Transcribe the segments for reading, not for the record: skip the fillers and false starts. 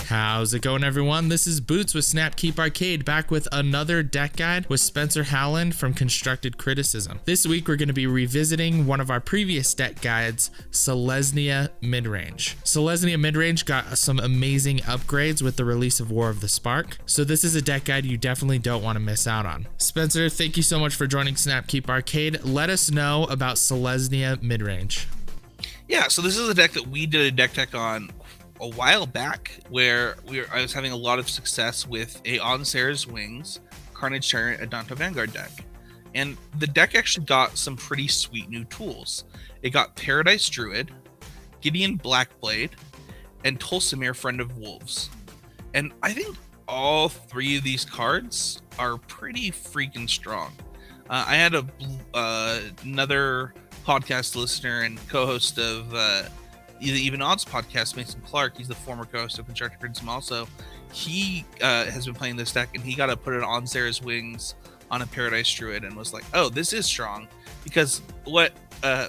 How's it going, everyone? This is Boots with Snapkeep Arcade, back with another deck guide with Spencer Howland from Constructed Criticism. This week we're going to be revisiting one of our previous deck guides, Selesnya Midrange. Selesnya Midrange got some amazing upgrades with the release of War of the Spark, so this is a deck guide you definitely don't want to miss out on. Spencer, thank you so much for joining Snapkeep Arcade. Let us know about Selesnya Midrange. Yeah, so this is a deck that we did a deck tech on a while back, where I was having a lot of success with a On Serra's Wings, Carnage Tyrant, Adanto Vanguard deck. And the deck actually got some pretty sweet new tools. It got Paradise Druid, Gideon Blackblade, and Tolsimir, Friend of Wolves. And I think all three of these cards are pretty freaking strong. I had another podcast listener and co-host of Even Odds podcast, Mason Clark. He's the former co-host of Constructed Criticism also. He has been playing this deck, and he got to put it on Serra's Wings on a Paradise Druid and was like, oh, this is strong. Because what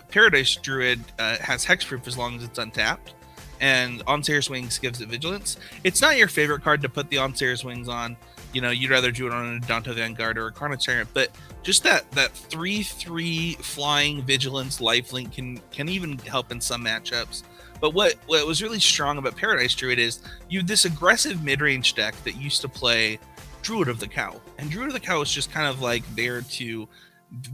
Paradise Druid has hexproof as long as it's untapped, and On Serra's Wings gives it vigilance. It's not your favorite card to put the On Serra's Wings on. You know, you'd rather do it on an Adanto Vanguard or a Carnage Tyrant, but just that 3/3 flying vigilance lifelink can even help in some matchups. But what was really strong about Paradise Druid is you have this aggressive mid-range deck that used to play Druid of the Cow. And Druid of the Cow is just kind of like there to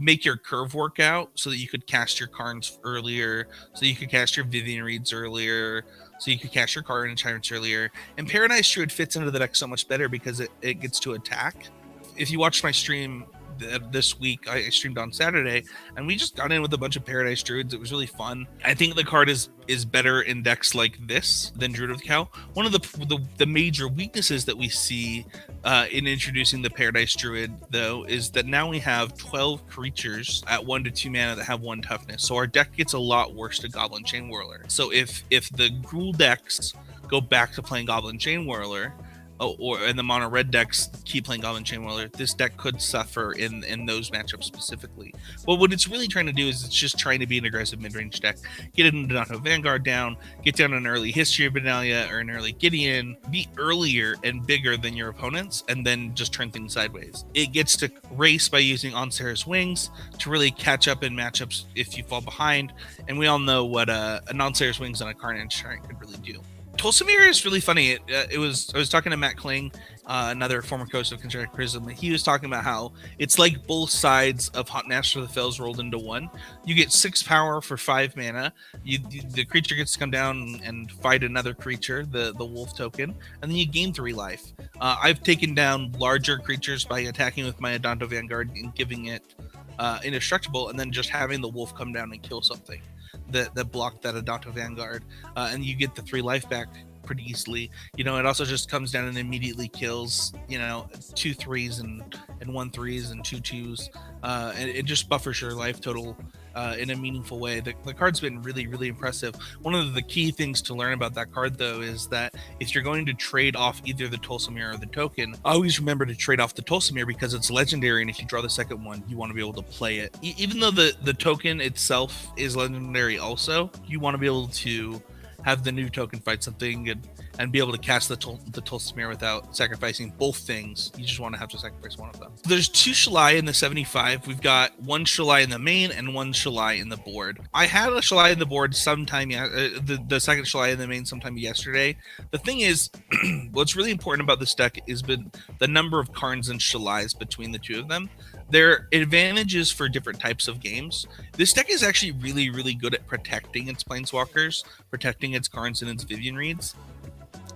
make your curve work out so that you could cast your Karns earlier, so you could cast your Vivien Reids earlier, so you could cast your Carnage Tyrants earlier. And Paradise Druid fits into the deck so much better because it gets to attack. If you watched my stream this week, I streamed on Saturday, and we just got in with a bunch of Paradise Druids. It was really fun. I think the card is better in decks like this than Druid of the Cow. One of the major weaknesses that we see in introducing the Paradise Druid, though, is that now we have 12 creatures at 1 to 2 mana that have 1 toughness. So our deck gets a lot worse to Goblin Chain Whirler. So if the Gruul decks go back to playing Goblin Chain Whirler, and the mono red decks keep playing Goblin Chain Whirler, this deck could suffer in those matchups specifically. But what it's really trying to do is it's just trying to be an aggressive mid-range deck. Get an Adanto Vanguard down, get down an early History of Benalia or an early Gideon, be earlier and bigger than your opponents, and then just turn things sideways. It gets to race by using On Serra's Wings to really catch up in matchups if you fall behind, and we all know what an On Serra's Wings on a Carnage Tyrant could really do. Tolsimir is really funny. I was talking to Matt Kling, another former coach of Constructed Criticism. He was talking about how it's like both sides of Hot Master of the Fells rolled into one. You get 6 power for 5 mana. The creature gets to come down and fight another creature, the wolf token, and then you gain 3 life. I've taken down larger creatures by attacking with my Adanto Vanguard and giving it indestructible, and then just having the wolf come down and kill something that blocked that Adanto Vanguard, and you get the 3 life back pretty easily. You know, it also just comes down and immediately kills, 2 3s and 1 3s and 2 2s, and it just buffers your life total in a meaningful way. The card's been really, really impressive. One of the key things to learn about that card, though, is that if you're going to trade off either the Tolsimir or the token, always remember to trade off the Tolsimir because it's legendary, and if you draw the second one, you want to be able to play it. Even though the token itself is legendary also, you want to be able to have the new token fight something and be able to cast the Tolsimir without sacrificing both things. You just want to have to sacrifice one of them. There's 2 Shalai in the 75. We've got 1 Shalai in the main and 1 Shalai in the board. I had a Shalai in the board sometime, the second Shalai in the main sometime yesterday. The thing is, what's really important about this deck is the number of Karns and Shalais between the two of them. Their advantages for different types of games. This deck is actually really, really good at protecting its Planeswalkers, protecting its Karns and its Vivien Reids.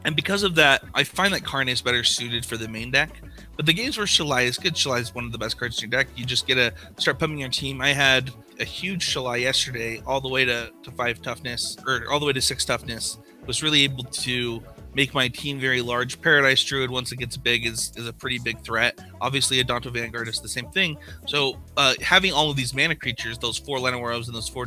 And because of that, I find that Karn is better suited for the main deck. But the games where Shalai is good, Shalai is one of the best cards in your deck. You just get to start pumping your team. I had a huge Shalai yesterday, all the way to 5 toughness, or all the way to 6 toughness. Was really able to make my team very large. Paradise Druid, once it gets big, is a pretty big threat. Obviously, Adanto Vanguard is the same thing. So having all of these mana creatures, those 4 Llanowar Elves and those 4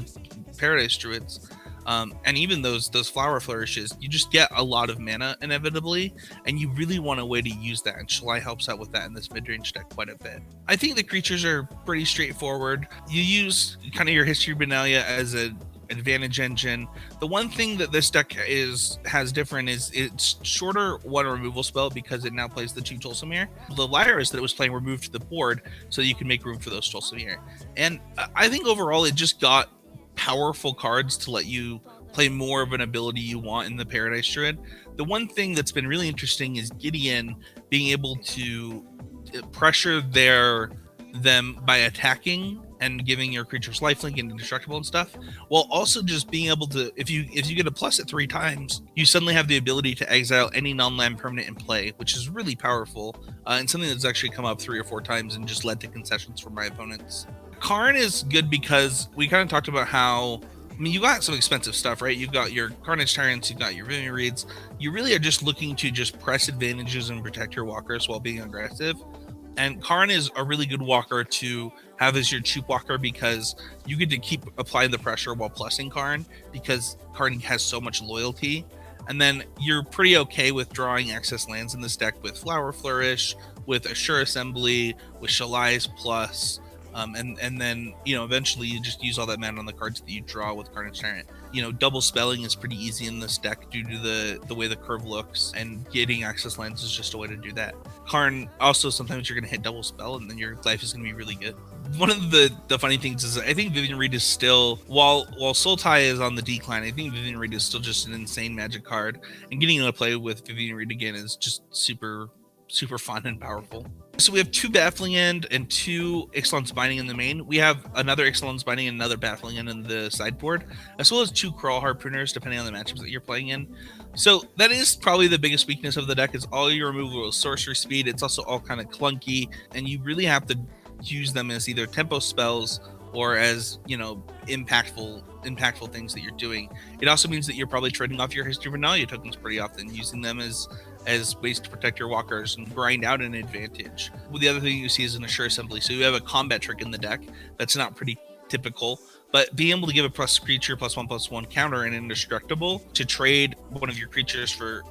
Paradise Druids, and even those flower flourishes, you just get a lot of mana inevitably, and you really want a way to use that, and Shalai helps out with that in this mid-range deck quite a bit. I think the creatures are pretty straightforward. You use kind of your History of Benalia as a advantage engine. The one thing that this deck has different is it's shorter one removal spell because it now plays the 2 Tolsimir. The Lyras that it was playing were moved to the board so you can make room for those Tolsimir. And I think overall it just got powerful cards to let you play more of an ability you want in the Paradise Druid. The one thing that's been really interesting is Gideon being able to pressure them by attacking and giving your creatures lifelink and indestructible and stuff, while also just being able to, if you get a plus at 3 times, you suddenly have the ability to exile any non-land permanent in play, which is really powerful, and something that's actually come up 3 or 4 times and just led to concessions for my opponents. Karn is good because we kind of talked about how, I mean, you got some expensive stuff, right? You've got your Carnage Tyrants, you've got your Vivien Reids. You really are just looking to just press advantages and protect your walkers while being aggressive. And Karn is a really good walker to have as your cheap walker because you get to keep applying the pressure while plussing Karn because Karn has so much loyalty. And then you're pretty okay with drawing excess lands in this deck with Flourish, with Assure Assembly, with Shalai's plus. And then, you know, eventually you just use all that mana on the cards that you draw with Carnage Tyrant. You know, double spelling is pretty easy in this deck due to the way the curve looks, and getting access lands is just a way to do that. Karn, also sometimes you're going to hit double spell and then your life is going to be really good. One of the funny things is I think Vivien Reid is still, while Sultai is on the decline, I think Vivien Reid is still just an insane magic card, and getting to play with Vivien Reid again is just super fun and powerful. So we have 2 Baffling End and 2 Ixalan's Binding in the main. We have another Ixalan's Binding and another Baffling End in the sideboard, as well as 2 Crawl Harpooners, depending on the matchups that you're playing in. So that is probably the biggest weakness of the deck, is all your removal is sorcery speed. It's also all kind of clunky, and you really have to use them as either tempo spells or as, you know, impactful things that you're doing. It also means that you're probably trading off your History of Benalia tokens pretty often, using them as ways to protect your walkers and grind out an advantage. Well, the other thing you see is an Assure Assembly. So you have a combat trick in the deck that's not pretty typical, but being able to give a plus creature +1/+1 counter and indestructible to trade one of your creatures for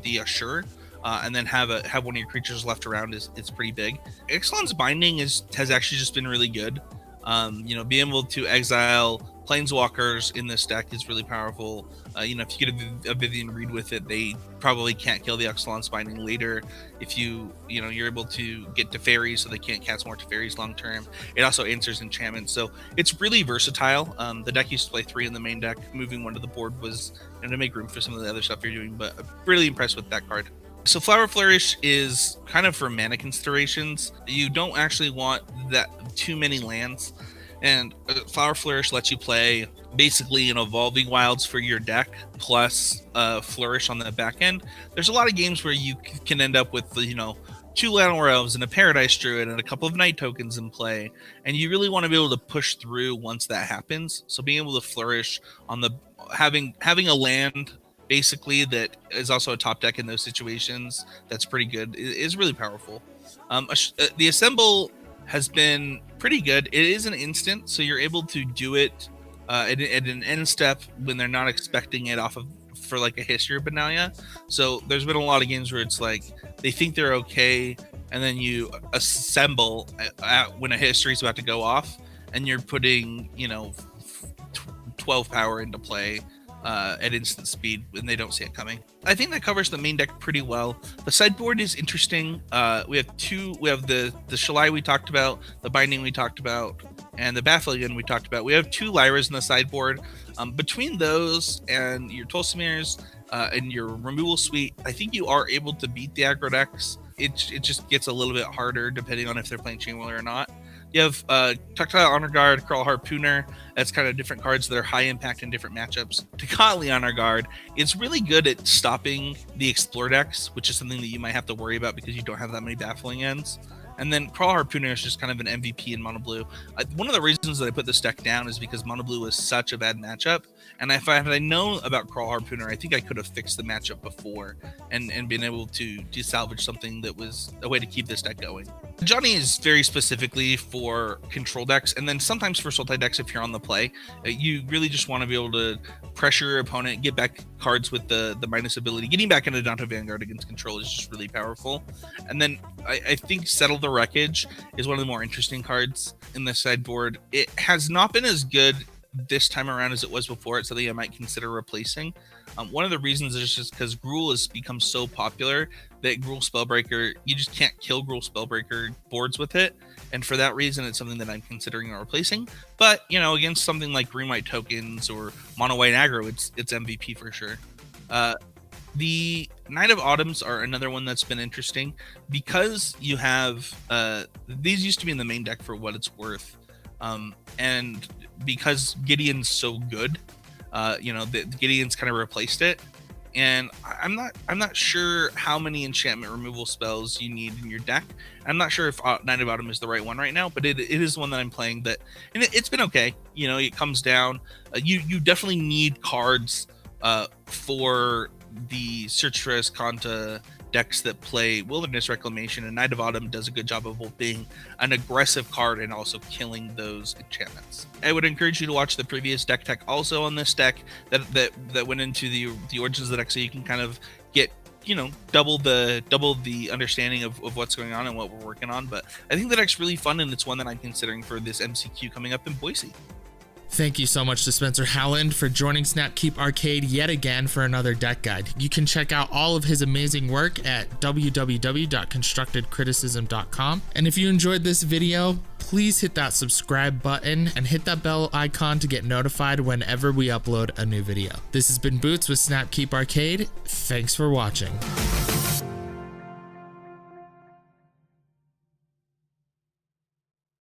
the Assure, and then have one of your creatures left around is pretty big. Ixalan's Binding has actually just been really good. You know, being able to exile planeswalkers in this deck is really powerful. You know, if you get a Vivien Reid with it, they probably can't kill the Ixalan's Binding later. If you're able to get Teferi, so they can't cast more Teferis long term. It also answers enchantments, so it's really versatile. The deck used to play 3 in the main deck. Moving 1 to the board was, you know, to make room for some of the other stuff you're doing, but I'm really impressed with that card. So Flourish is kind of for mana considerations. You don't actually want that too many lands, and Flourish lets you play basically an Evolving Wilds for your deck plus Flourish on the back end. There's a lot of games where you can end up with, you know, 2 Llanowar Elves and a Paradise Druid and a couple of Night tokens in play, and you really want to be able to push through once that happens. So being able to Flourish on the having a land basically that is also a top deck in those situations, that's pretty good, is really powerful. The Assemble has been pretty good. It is an instant, so you're able to do it at an end step when they're not expecting it for like a History of Benalia. So there's been a lot of games where it's like they think they're okay, and then you assemble when a history is about to go off, and you're putting, you know, 12 power into play at instant speed when they don't see it coming. I think that covers the main deck pretty well. The sideboard is interesting. We have the Shalai we talked about, the Binding we talked about, and the Baffling End we talked about. We have 2 Lyras in the sideboard. Between those and your Tolsimirs and your removal suite, I think you are able to beat the aggro decks. It just gets a little bit harder depending on if they're playing Chainwheel or not. You have Tocatli Honor Guard, Crawl Harpooner. That's kind of different cards that are high impact in different matchups. Tocatli Honor Guard is really good at stopping the Explore decks, which is something that you might have to worry about because you don't have that many Baffling Ends. And then Crawl Harpooner is just kind of an MVP in Mono Blue. One of the reasons that I put this deck down is because Mono Blue was such a bad matchup. And if I had known about Crawl Harpooner, I think I could have fixed the matchup before and been able to salvage something that was a way to keep this deck going. Johnny is very specifically for control decks, and then sometimes for Sultai decks if you're on the play. You really just want to be able to pressure your opponent, get back cards with the minus ability. Getting back into Adanto Vanguard against control is just really powerful. And then I think Settle the Wreckage is one of the more interesting cards in the sideboard. It has not been as good this time around as it was before. It's something I might consider replacing. One of the reasons is just because Gruul has become so popular that Gruul Spellbreaker, you just can't kill Gruul Spellbreaker boards with it. And for that reason, it's something that I'm considering replacing. But, you know, against something like Green White tokens or Mono White aggro, it's MVP for sure. The Knight of Autumns are another one that's been interesting because you have these used to be in the main deck for what it's worth, and because Gideon's so good, you know, the Gideon's kind of replaced it. And I'm not sure how many enchantment removal spells you need in your deck. I'm not sure if Knight of Autumn is the right one right now, but it is one that I'm playing that, and it's been okay. You know, it comes down. You definitely need cards for the Search for Escanta decks that play Wilderness Reclamation, and Knight of Autumn does a good job of both being an aggressive card and also killing those enchantments. I would encourage you to watch the previous deck tech also on this deck that went into the origins of the deck, so you can kind of get, you know, double the understanding of what's going on and what we're working on. But I think the deck's really fun, and it's one that I'm considering for this MCQ coming up in Boise. Thank you so much to Spencer Howland for joining Snapkeep Arcade yet again for another deck guide. You can check out all of his amazing work at www.constructedcriticism.com. And if you enjoyed this video, please hit that subscribe button and hit that bell icon to get notified whenever we upload a new video. This has been Boots with Snapkeep Arcade. Thanks for watching.